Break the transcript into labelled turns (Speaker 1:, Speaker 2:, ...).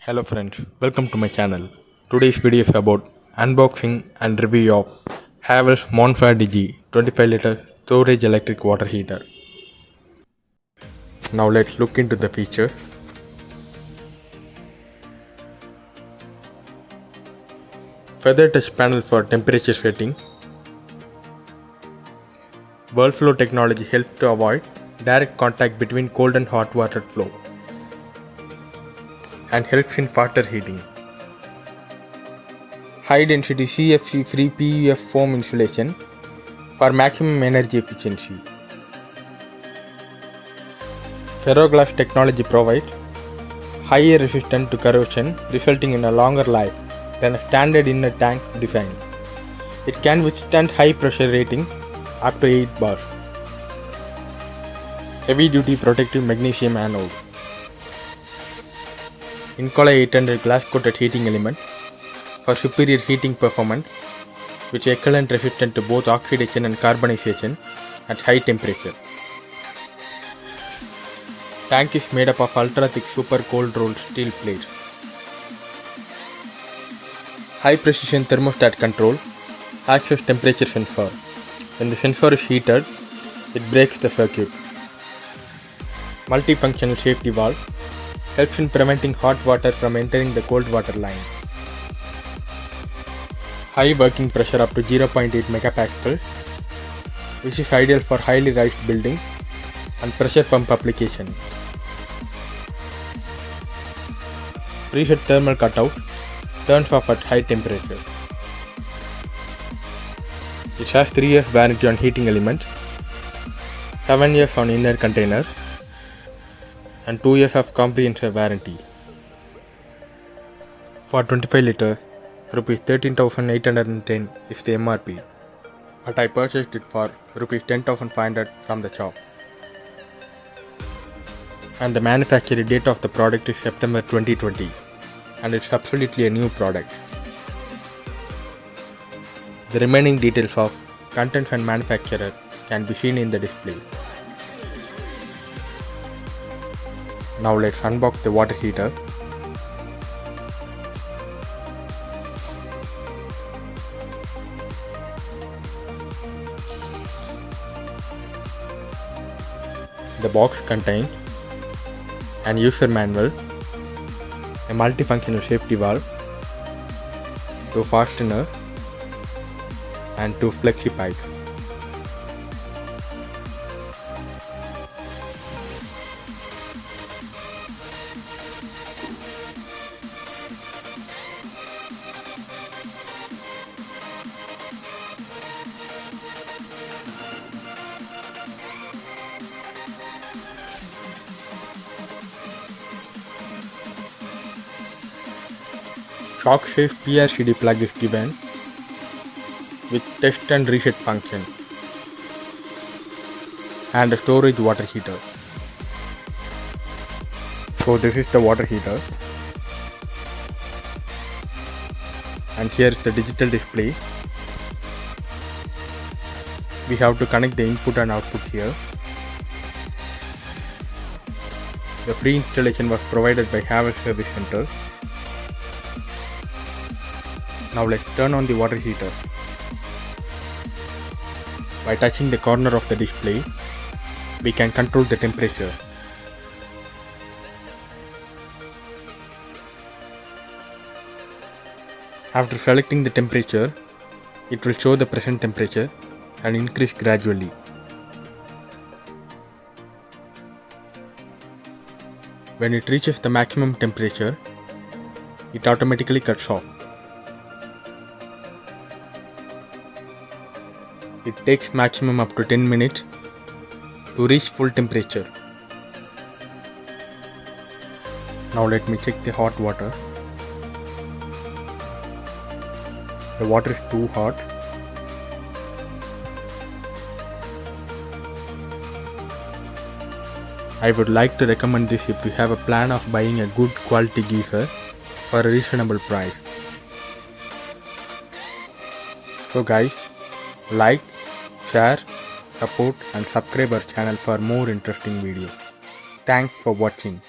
Speaker 1: Hello friends, welcome to my channel. Today's video is about unboxing and review of Havells Monza Digi 25 liter storage electric water heater. Now let's look into the features. Feather touch panel for temperature setting. World flow technology helps to avoid direct contact between cold and hot water flow and helps in faster heating. High density CFC free PUF foam insulation for maximum energy efficiency. Ferroglass technology provides higher resistance to corrosion, resulting in a longer life than a standard inner tank design. It can withstand high pressure rating up to 8 bars. Heavy duty protective magnesium anode. Incolor 800 glass coated heating element for superior heating performance, which is excellent resistant to both oxidation and carbonization at high temperature. Tank is made up of ultra thick super cold rolled steel plates. High precision thermostat control acts as temperature sensor. When the sensor is heated, it breaks the circuit. Multifunctional safety valve helps in preventing hot water from entering the cold water line. High working pressure up to 0.8 megapascal, which is ideal for highly raised buildings and pressure pump application. Preset thermal cutout turns off at high temperature. It has 3 years warranty on heating elements, 7 years on inner container, and 2 years of comprehensive warranty. For 25 liter, Rs 13,810 is the MRP, but I purchased it for Rs 10,500 from the shop. And the manufacturing date of the product is September 2020, and it's absolutely a new product. The remaining details of contents and manufacturer can be seen in the display. Now let's unbox the water heater. The box contains an user manual, a multifunctional safety valve, 2 fasteners, and 2 flexi pipes. Shock safe PRCD plug is given with test and reset function, and a storage water heater. So this is the water heater, and here is the digital display. We have to connect the input and output here. The free installation was provided by Havells Service Center. Now let's turn on the water heater. By touching the corner of the display, we can control the temperature. After selecting the temperature, it will show the present temperature and increase gradually. When it reaches the maximum temperature, it automatically cuts off. It takes maximum up to 10 minutes to reach full temperature. Now let me check the hot water. The water is too hot. I would like to recommend this if you have a plan of buying a good quality geyser for a reasonable price. So guys, like, share, support and subscribe our channel for more interesting videos. Thanks for watching.